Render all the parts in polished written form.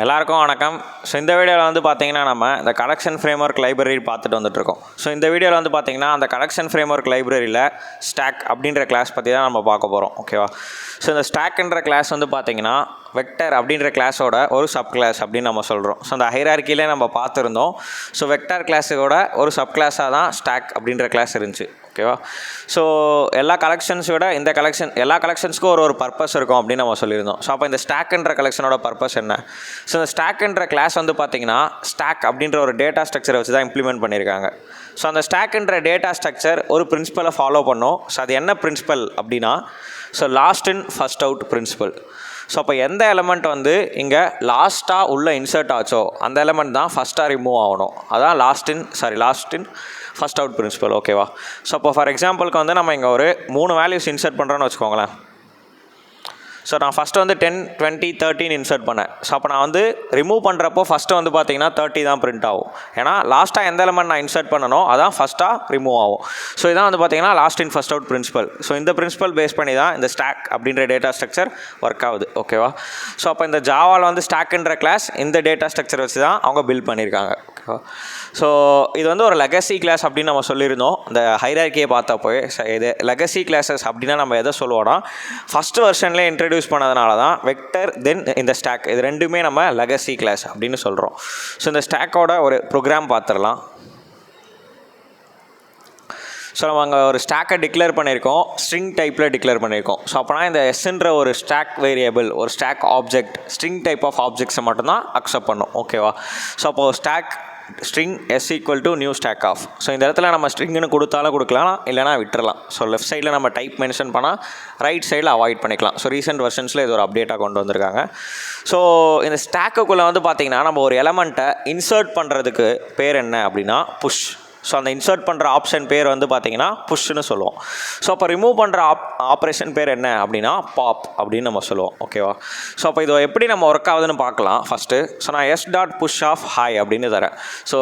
எல்லாருக்கும் வணக்கம். ஸோ இந்த வீடியோவில் வந்து பார்த்தீங்கன்னா நம்ம இந்த கலெக்ஷன் ஃப்ரேம்வொர்க் லைப்ரரி பார்த்துட்டு வந்துட்டுருக்கோம். ஸோ இந்த வீடியோவில் வந்து பார்த்தீங்கன்னா அந்த கலெக்ஷன் ஃப்ரேம்வொர்க் லைப்ரரியில் ஸ்டாக் அப்படின்ற கிளாஸ் பற்றி தான் நம்ம பார்க்க போகிறோம். ஓகேவா? ஸோ இந்த ஸ்டாக்ன்ற கிளாஸ் வந்து பார்த்தீங்கன்னா வெக்டர் அப்படின்ற கிளாஸோட ஒரு சப் கிளாஸ் அப்படின்னு நம்ம சொல்கிறோம். ஸோ அந்த ஹைரார்க்கியிலே நம்ம பார்த்துருந்தோம். ஸோ வெக்டர் கிளாஸோட ஒரு சப் கிளாஸாக தான் ஸ்டாக் அப்படின்ற கிளாஸ் இருந்துச்சு. ஓகேவா? ஸோ எல்லா கலெக்ஷன்ஸோட இந்த எல்லா கலெக்ஷன்ஸ்க்கும் ஒரு பர்பஸ் இருக்கும் அப்படின்னு நம்ம சொல்லியிருந்தோம். ஸோ அப்போ இந்த ஸ்டாக்ன்ற கலெக்ஷனோட பர்பஸ் என்ன? ஸோ இந்த ஸ்டாக்ன்ற கிளாஸ் வந்து பார்த்தீங்கன்னா ஸ்டாக் அப்படின்ற ஒரு டேட்டா ஸ்ட்ரக்சரை வச்சு தான் இம்ப்ளிமெண்ட் பண்ணியிருக்காங்க. ஸோ அந்த ஸ்டாக்ன்ற டேட்டா ஸ்ட்ரக்சர் ஒரு பிரின்சிபலை ஃபாலோ பண்ணும். ஸோ அது என்ன பிரின்சிபல் அப்படின்னா last in first out principle. So அப்போ எந்த எலமெண்ட் வந்து இங்கே லாஸ்ட்டாக உள்ளே இன்சர்ட் ஆச்சோ அந்த எலமெண்ட் தான் ஃபஸ்ட்டாக ரிமூவ் ஆகணும். அதான் last in first out principle. ஓகேவா? ஸோ அப்போ ஃபார் எக்ஸாம்பிளுக்கு வந்து நம்ம இங்கே ஒரு 3 வேல்யூஸ் இன்சர்ட் பண்ணுறோன்னு வச்சுக்கோங்களேன். ஸோ நான் ஃபஸ்ட்டு வந்து 10, 20, 13 இன்சர்ட் பண்ணேன். ஸோ அப்போ நான் வந்து ரிமூவ் பண்ணுறப்போ ஃபஸ்ட்டு வந்து பார்த்தீங்கன்னா 30 தான் பிரிண்ட் ஆகும். ஏன்னா லாஸ்ட்டாக எந்த எலமெண்ட் நான் இன்சர்ட் பண்ணணும் அதான் ஃபஸ்ட்டாக ரிமூவ் ஆகும். ஸோ இதான் வந்து பார்த்தீங்கன்னா last in first out principle. So இந்த பிரின்சிபல் பேஸ் பண்ணி தான் இந்த ஸ்டாக் அப்படின்ற டேட்டா ஸ்ட்ரக்சர் ஒர்க் ஆகுது. ஓகேவா? ஸோ அப்போ இந்த ஜாவாவில் வந்து ஸ்டாக்ன்ற கிளாஸ் இந்த டேட்டா ஸ்ட்ரக்சர் வச்சு தான் அவங்க பில்ட் பண்ணியிருக்காங்க. ஓகேவா? ஸோ இது வந்து ஒரு லெகசி கிளாஸ் அப்படின்னு நம்ம சொல்லியிருந்தோம் இந்த ஹைரார்க்கியை பார்த்தப்போ. இது லெகசி கிளாஸஸ் அப்படின்னா நம்ம எதை சொல்லுவோம்னா ஃபஸ்ட் வெர்ஷன்லேயே இன்ட்ரடியூஸ் பண்ணதுனால தான் வெக்டர் தென் இந்த ஸ்டாக் இது ரெண்டுமே நம்ம லெகசி கிளாஸ் அப்படின்னு சொல்கிறோம். ஸோ இந்த ஸ்டாக்கோட ஒரு ப்ரோக்ராம் பார்த்துடலாம். ஸோ நம்ம அங்கே ஒரு ஸ்டாக்கை டிக்ளேர் பண்ணியிருக்கோம், ஸ்ட்ரிங் டைப்பில் டிக்ளேர் பண்ணியிருக்கோம். ஸோ அப்போனா இந்த எஸ்ன்ற ஒரு ஸ்டாக் வேரியபிள் ஒரு stack object string type of ஆப்ஜெக்ட்ஸை மட்டும்தான் அக்செப்ட் பண்ணும். ஓகேவா? ஸோ அப்போது stack string S equal to new stack of. So இந்த இடத்துல நம்ம ஸ்ட்ரிங்னு கொடுத்தாலும் கொடுக்கலாம், இல்லைனா விட்டுறலாம். ஸோ லெஃப்ட் சைடில் நம்ம டைப் மென்ஷன் பண்ணால் ரைட் சைடில் அவாய்ட் பண்ணிக்கலாம். ஸோ ரீசெண்ட் வெர்ஷன்ஸில் இது ஒரு அப்டேட்டாக கொண்டு வந்திருக்காங்க. ஸோ இந்த ஸ்டாக்குக்குள்ளே வந்து பார்த்திங்கன்னா நம்ம ஒரு எலமெண்ட்டை இன்சர்ட் பண்ணுறதுக்கு பேர் என்ன அப்படின்னா புஷ். ஸோ அந்த இன்சர்ட் பண்ணுற ஆப்ஷன் பேர் வந்து பார்த்திங்கன்னா புஷ்ன்னு சொல்லுவோம். ஸோ அப்போ ரிமூவ் பண்ணுற ஆப்ரேஷன் பேர் என்ன அப்படின்னா பாப் அப்படின்னு நம்ம சொல்லுவோம். ஓகேவா? ஸோ அப்போ இது எப்படி நம்ம ஒர்க் ஆகுதுன்னு பார்க்கலாம். ஃபஸ்ட்டு ஸோ நான் S dot push of hi அப்படின்னு தரேன். ஸோ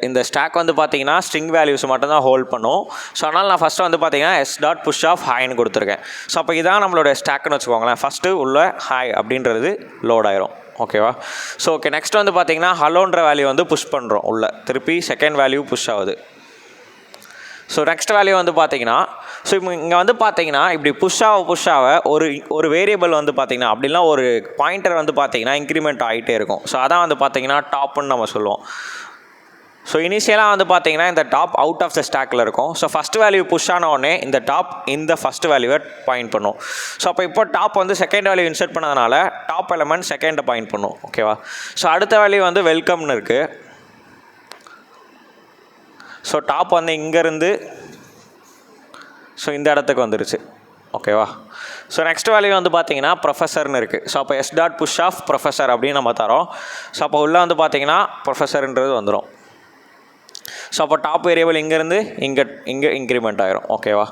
இந்த ஸ்டாக் வந்து பார்த்திங்கன்னா ஸ்ட்ரிங் வேல்யூஸ் மட்டும் தான் ஹோல்ட் பண்ணும். ஸோ அதனால் நான் ஃபஸ்ட்டு வந்து பார்த்திங்கன்னா எஸ் டாட் புஷ் ஆஃப் ஹாய்னு கொடுத்துருக்கேன். ஸோ அப்போ இதான் நம்மளோட ஸ்டாக்னு வச்சுக்கோங்களேன். ஃபஸ்ட்டு உள்ள ஹாய் அப்படின்றது லோட் ஆயிரும். ஓகேவா? ஸோ ஓகே, நெக்ஸ்ட் வந்து பார்த்தீங்கன்னா ஹலோன்ற வேல்யூ வந்து புஷ் பண்ணுறோம் உள்ள, திருப்பி செகண்ட் வேல்யூ புஷ் ஆகுது. ஸோ நெக்ஸ்ட் வேல்யூ வந்து பார்த்தீங்கன்னா ஸோ இங்கே வந்து பார்த்தீங்கன்னா இப்படி புஷ் ஆக ஒரு வேரியபிள் வந்து பார்த்தீங்கன்னா அப்படின்னா ஒரு பாயிண்டர் வந்து பார்த்தீங்கன்னா இன்க்ரிமெண்ட் ஆகிட்டே இருக்கும். ஸோ அதான் வந்து பார்த்தீங்கன்னா டாப்னு நம்ம சொல்லுவோம். ஸோ இனிஷியலாக வந்து பார்த்தீங்கன்னா இந்த டாப் அவுட் ஆஃப் த ஸ்டாக்கில் இருக்கும். ஸோ ஃபஸ்ட் வேல்யூ புஷ் ஆன உடனே இந்த டாப் இந்த ஃபஸ்ட் வேல்யூவை பாயிண்ட் பண்ணும். ஸோ அப்போ இப்போ டாப் வந்து செகண்ட் வேல்யூ இன்சர்ட் பண்ணதுனால டாப் எலமெண்ட் செகண்டை பாயிண்ட் பண்ணும். ஓகேவா? ஸோ அடுத்த வேல்யூ வந்து வெல்கம்னு இருக்குது. ஸோ டாப் வந்து இங்கேருந்து ஸோ இந்த இடத்துக்கு வந்துருச்சு. ஓகேவா? ஸோ நெக்ஸ்ட் வேல்யூ வந்து பார்த்தீங்கன்னா ப்ரொஃபஸர்னு இருக்குது. ஸோ அப்போ S dot push of professor அப்படின்னு நம்ம தரோம். ஸோ அப்போ உள்ளே வந்து பார்த்தீங்கன்னா ப்ரொஃபஸர்ன்றது வந்துடும். ஸோ அப்போ டாப் வேரியபிள் இங்கேருந்து இங்கே இன்க்ரிமெண்ட் ஆகிரும். ஓகேவா?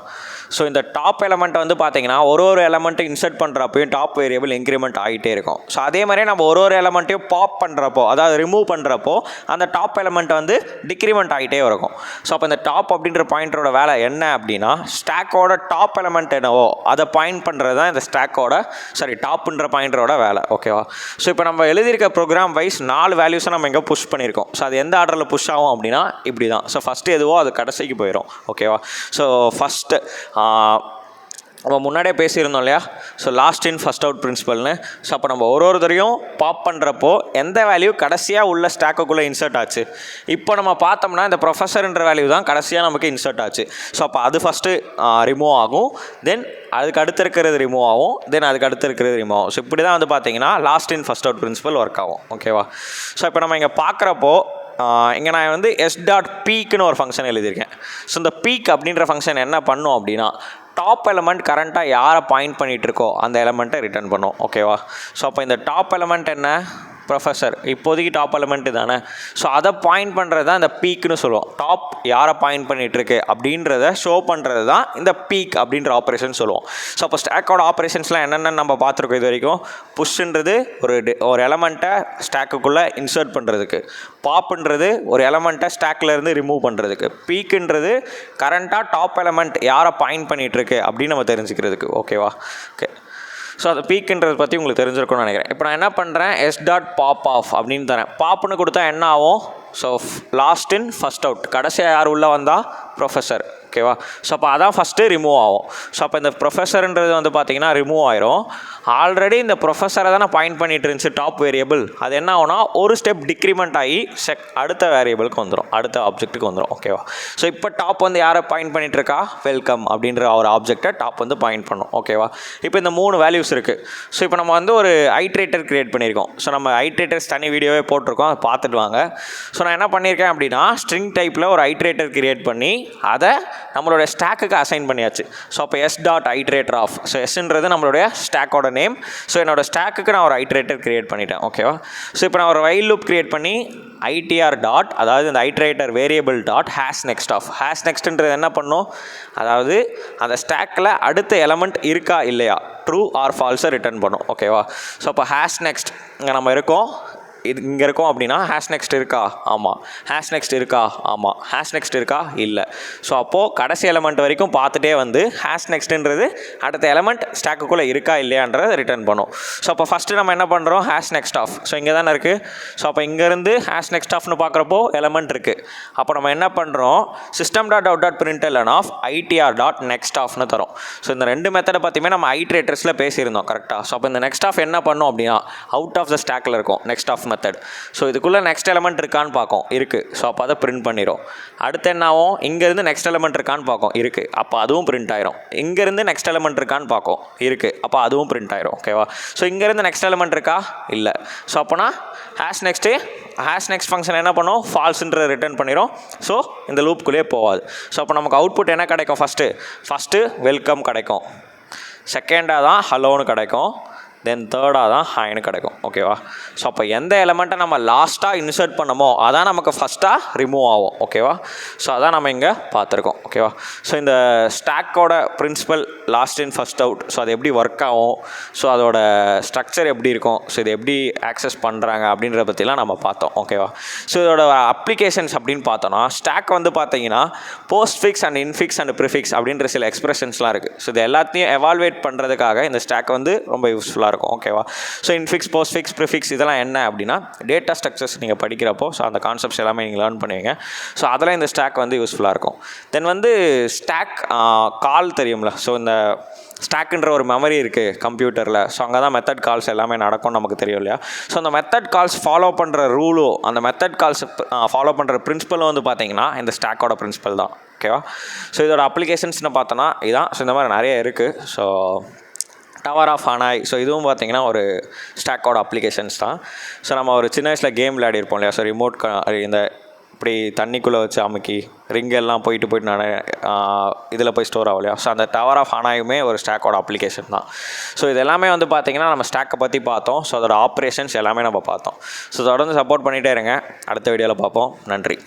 ஸோ இந்த டாப் எலமெண்ட்டை வந்து பார்த்தீங்கன்னா ஒரு எலமெண்ட்டு இன்சர்ட் பண்ணுறப்பையும் டாப் வேரியபிள் இன்க்ரிமெண்ட் ஆகிட்டே இருக்கும். ஸோ அதே மாதிரியே நம்ம ஒரு எலமெண்ட்டையும் பாப் பண்ணுறப்போ அதாவது ரிமூவ் பண்ணுறப்போ அந்த டாப் எலமெண்ட்டை வந்து டிக்ரிமெண்ட் ஆகிட்டே இருக்கும். ஸோ அப்போ இந்த டாப் அப்படின்ற பாயிண்டரோட வேலை என்ன அப்படின்னா ஸ்டாக்கோட டாப் எலமெண்ட் என்னவோ அதை பாயிண்ட் பண்ணுறது தான் இந்த டாப்ன்ற பாயிண்டரோட வேலை. ஓகேவா? ஸோ இப்போ நம்ம எழுதியிருக்க ப்ரோக்ராம் வைஸ் 4 வேல்யூஸை நம்ம இங்கே புஷ் பண்ணியிருக்கோம். ஸோ அது எந்த ஆர்டரில் புஷ் ஆகும் அப்படின்னா இப்படி தான். ஸோ ஃபஸ்ட்டு எதுவோ அது கடைசிக்கு போயிடும். ஓகேவா? ஸோ ஃபஸ்ட்டு நம்ம முன்னாடியே பேசியிருந்தோம் இல்லையா? So last in first out பிரின்சிபல்னு. ஸோ அப்போ நம்ம ஒரு தரையும் பாப் பண்ணுறப்போ எந்த வேல்யூ கடைசியாக உள்ள ஸ்டாக்குக்குள்ளே இன்சர்ட் ஆச்சு. இப்போ நம்ம பார்த்தோம்னா இந்த ப்ரொஃபஸர்ன்ற வேல்யூ தான் கடைசியாக நமக்கு இன்சர்ட் ஆச்சு. ஸோ அப்போ அது ஃபஸ்ட்டு ரிமூவ் ஆகும், தென் அதுக்கு அடுத்து இருக்கிறது ரிமூவ் ஆகும், தென் அதுக்கு அடுத்து இருக்கிறது ரிமூவ் ஆகும். ஸோ இப்படி தான் வந்து பார்த்தீங்கன்னா last in first out principle work ஆகும். ஓகேவா? ஸோ இப்போ நம்ம இங்கே பார்க்குறப்போ இங்கே நான் வந்து எஸ் டாட் பீக்குன்னு ஒரு ஃபங்க்ஷன் எழுதியிருக்கேன். ஸோ இந்த பீக் அப்படின்ற ஃபங்க்ஷன் என்ன பண்ணும் அப்படின்னா டாப் எலமெண்ட் கரண்ட்டாக யாரை பாயிண்ட் பண்ணிகிட்டு இருக்கோ அந்த எலமெண்ட்டை ரிட்டர்ன் பண்ணும். ஓகேவா? ஸோ அப்போ இந்த டாப் எலமெண்ட் என்ன ப்ரொஃபஸர் இப்போதைக்கு டாப் எலமெண்ட் தானே. ஸோ அதை பாயிண்ட் பண்ணுறது தான் இந்த பீக்னு சொல்லுவோம். டாப் யாரை பாயிண்ட் பண்ணிகிட்ருக்கு அப்படின்றத ஷோ பண்ணுறது தான் இந்த பீக் அப்படின்ற ஆப்ரேஷன் சொல்லுவோம். ஸோ அப்போ ஸ்டாக்கோட ஆப்ரேஷன்ஸ்லாம் என்னென்னு நம்ம பார்த்துருக்கோம் இது வரைக்கும். புஷ்ன்றது ஒரு எலமெண்ட்டை ஸ்டாக்குக்குள்ளே இன்சர்ட் பண்ணுறதுக்கு, பாப்புன்றது ஒரு எலமெண்ட்டை ஸ்டாக்லேருந்து ரிமூவ் பண்ணுறதுக்கு, பீக்குன்றது கரண்ட்டாக டாப் எலமெண்ட் யாரை பாயிண்ட் பண்ணிகிட்ருக்கு அப்படின்னு நம்ம தெரிஞ்சுக்கிறதுக்கு. ஓகேவா? ஓகே. ஸோ அந்த பீக்குன்றதை பற்றி உங்களுக்கு தெரிஞ்சிருக்கும்னு நினைக்கிறேன். இப்போ நான் என்ன பண்ணுறேன், s.pop_off அப்படின்னு தரேன். பாப்புன்னு கொடுத்தா என்ன ஆகும்? So last in first out, கடைசியாக யார் உள்ளே வந்தால் ப்ரொஃபஸர். ஓகேவா? ஸோ அப்போ அதான் ஃபஸ்ட்டு ரிமூவ் ஆகும். ஸோ அப்போ இந்த ப்ரொஃபஸர்ன்றது வந்து பார்த்திங்கன்னா ரிமூவ் ஆயிரும். ஆல்ரெடி இந்த ப்ரொஃபஸரை தானே பாயிண்ட் பண்ணிட்டு இருந்துச்சு டாப் வேரியபிள். அது என்ன ஆகும்னா ஒரு ஸ்டெப் டிக்ரிமெண்ட் ஆகி அடுத்த வேரியபிளுக்கு வந்துடும், அடுத்த ஆப்ஜெக்ட்டுக்கு வந்துடும். ஓகேவா? ஸோ இப்போ டாப் வந்து யாரை பாயிண்ட் பண்ணிட்டு இருக்கா, வெல்கம் அப்படின்ற ஒரு ஆப்ஜெக்டை டாப் வந்து பாயிண்ட் பண்ணும். ஓகேவா? இப்போ இந்த 3 வேல்யூஸ் இருக்குது. ஸோ இப்போ நம்ம வந்து ஒரு ஐட்ரேட்டர் கிரியேட் பண்ணியிருக்கோம். ஸோ நம்ம ஐட்ரேட்டர்ஸ் தனி வீடியோவே போட்டிருக்கோம், அதை பார்த்துட்டு வாங்க. ஸோ நான் என்ன பண்ணியிருக்கேன் அப்படின்னா ஸ்ட்ரிங் டைப்பில் ஒரு ஐட்ரேட்டர் கிரியேட் பண்ணி அதை நம்மளுடைய ஸ்டாக்குக்கு அசைன் பண்ணியாச்சு. ஸோ அப்போ s.iterator_of. ஸோ எஸ்ன்றது நம்மளுடைய ஸ்டாக்கோட நேம். ஸோ என்னோட ஸ்டாக்குக்கு நான் ஒரு ஐட்ரேட்டர் கிரியேட் பண்ணிட்டேன். ஓகேவா? ஸோ இப்போ நான் ஒரு வைல் லூப் கிரியேட் பண்ணி itr டாட், அதாவது இந்த iterator variable dot has next of. Has நெக்ஸ்ட்ன்றது என்ன பண்ணும், அதாவது அந்த ஸ்டாக்கில் அடுத்த எலமெண்ட் இருக்கா இல்லையா, ட்ரூ ஆர் ஃபால்ஸை ரிட்டர்ன் பண்ணும். ஓகேவா? ஸோ அப்போ ஹேஷ் நெக்ஸ்ட் இங்கே நம்ம இருக்கோம், இது இங்கே இருக்கும் அப்படின்னா ஹேஷ் நெக்ஸ்ட் இருக்கா, ஆமாம். ஹேஷ் நெக்ஸ்ட் இருக்கா, ஆமாம். ஹேஷ் நெக்ஸ்ட் இருக்கா, இல்லை. ஸோ அப்போது கடைசி எலமெண்ட் வரைக்கும் பார்த்துட்டே வந்து ஹேஷ் நெக்ஸ்ட்ன்றது அடுத்த எலமெண்ட் ஸ்டாக்குக்குள்ளே இருக்கா இல்லையான்றதை ரிட்டர்ன் பண்ணும். ஸோ அப்போ ஃபஸ்ட்டு நம்ம என்ன பண்ணுறோம், ஹேஷ் நெக்ஸ்ட் ஆஃப். ஸோ இங்கே தானே இருக்குது. ஸோ அப்போ இங்கேருந்து ஹேஷ் நெக்ஸ்ட் ஆஃப்னு பார்க்குறப்போ எலமெண்ட் இருக்குது. அப்போ நம்ம என்ன பண்ணுறோம், system.out.println of itr.next offனு தரோம். ஸோ இந்த 2 மெத்தடை பற்றியுமே நம்ம ஐட்ரேட்டர்ஸில் பேசியிருந்தோம் கரெக்டாக. ஸோ அப்போ இந்த நெக்ஸ்ட் ஆஃப் என்ன பண்ணும் அப்படின்னா அவுட் ஆஃப் த ஸ்டாக்கில் இருக்கும் நெக்ஸ்ட் ஆஃப் மெத்தட். ஸோ இதுக்குள்ளே நெக்ஸ்ட் எலமெண்ட் இருக்கான்னு பார்க்கும், இருக்குது. ஸோ அப்போ அதை பிரிண்ட் பண்ணிடும். அடுத்து என்ன ஆகும், இங்கேருந்து நெக்ஸ்ட் எலமெண்ட் இருக்கான்னு பார்க்கும், இருக்குது. அப்போ அதுவும் பிரிண்ட் ஆயிரும். இங்கேருந்து நெக்ஸ்ட் எலமெண்ட் இருக்கான்னு பார்க்கும், இருக்குது. அப்போ அதுவும் பிரிண்ட் ஆயிரும். ஓகேவா? ஸோ இங்கேருந்து நெக்ஸ்ட் எலமெண்ட் இருக்கா, இல்லை. ஸோ அப்போனா ஹேஷ் நெக்ஸ்ட் ஃபங்க்ஷன் என்ன பண்ணும், ஃபால்ஸ்ன்ற ரிட்டர்ன் பண்ணிடும். ஸோ இந்த லூப்புக்குள்ளேயே போகாது. ஸோ அப்போ நமக்கு அவுட்புட் என்ன கிடைக்கும், ஃபஸ்ட்டு வெல்கம் கிடைக்கும், செகண்டாக தான் ஹலோன்னு கிடைக்கும், தென் தேர்டாக தான் ஹாய்னு கிடைக்கும். ஓகேவா? ஸோ அப்போ எந்த எலமெண்ட்டை நம்ம லாஸ்ட்டாக இன்சர்ட் பண்ணமோ அதான் நமக்கு ஃபஸ்ட்டாக ரிமூவ் ஆகும். ஓகேவா? ஸோ அதான் நம்ம இங்கே பார்த்துருக்கோம். ஓகேவா? ஸோ இந்த ஸ்டாக்கோட principle last in first out, so அது எப்படி ஒர்க் ஆகும், ஸோ அதோட ஸ்ட்ரக்சர் எப்படி இருக்கும், ஸோ இது எப்படி ஆக்சஸ் பண்ணுறாங்க அப்படின்றத பற்றிலாம் நம்ம பார்த்தோம். ஓகேவா? ஸோ இதோட அப்ளிகேஷன்ஸ் அப்படின்னு பார்த்தோன்னா ஸ்டாக் வந்து பார்த்தீங்கன்னா post fix and infix and prefix அப்படின்ற சில எக்ஸ்பிரஷன்ஸ்லாம் இருக்குது. ஸோ இது எல்லாத்தையும் எவால்வேட் பண்ணுறதுக்காக இந்த ஸ்டாக் வந்து ரொம்ப யூஸ்ஃபுல்லாக இருக்கும். ஓகேவா? So infix, post fix, prefix இதெல்லாம் என்ன அப்படின்னா டேட்டா ஸ்ட்ரக்சர்ஸ் நீங்கள் படிக்கிறப்போ ஸோ அந்த கான்செப்ட்ஸ் எல்லாமே நீங்கள் லேர்ன் பண்ணுவீங்க. ஸோ அதெல்லாம் இந்த ஸ்டாக் வந்து யூஸ்ஃபுல்லாக இருக்கும். தென் வந்து ஸ்டாக் கால் தெரியும்ல. ஸோ இந்த ஸ்டாக்குன்ற ஒரு மெமரி இருக்குது கம்ப்யூட்டரில். ஸோ அங்கே தான் மெத்தட் கால்ஸ் எல்லாமே நடக்கும்னு நமக்கு தெரியும் இல்லையா? ஸோ அந்த மெத்தட் கால்ஸ் ஃபாலோ பண்ணுற ரூலும் அந்த மெத்தட் கால்ஸ் ஃபாலோ பண்ணுற பிரின்சிபலும் வந்து பார்த்தீங்கன்னா இந்த ஸ்டாக்கோட பிரின்சிபல் தான். ஓகேவா? ஸோ இதோட அப்ளிகேஷன்ஸ்னு பார்த்தோன்னா இதான். ஸோ இந்த மாதிரி நிறைய இருக்குது. So tower of Hanoi, so இதுவும் பார்த்தீங்கன்னா ஒரு ஸ்டாக்கோட அப்ளிகேஷன்ஸ் தான். ஸோ நம்ம ஒரு சின்ன வயசில் கேம் விளையாடிருப்போம் இல்லையா? ஸோ ரிமோட் இந்த இப்படி தண்ணிக்குள்ளே வச்சு அமுக்கி ரிங்கெல்லாம் போயிட்டு இதில் போய் ஸ்டோர் ஆகும் இல்லையா? ஸோ அந்த டவர் ஆஃப் ஹனாயுமே ஒரு ஸ்டாக்கோட அப்ளிகேஷன் தான். ஸோ இது எல்லாமே வந்து பார்த்திங்கன்னா நம்ம ஸ்டாக்கை பற்றி பார்த்தோம். ஸோ அதோட ஆப்ரேஷன்ஸ் எல்லாமே நம்ம பார்த்தோம். ஸோ தொடர்ந்து சப்போர்ட் பண்ணிகிட்டே இருங்க. அடுத்த வீடியோவில் பார்ப்போம். நன்றி.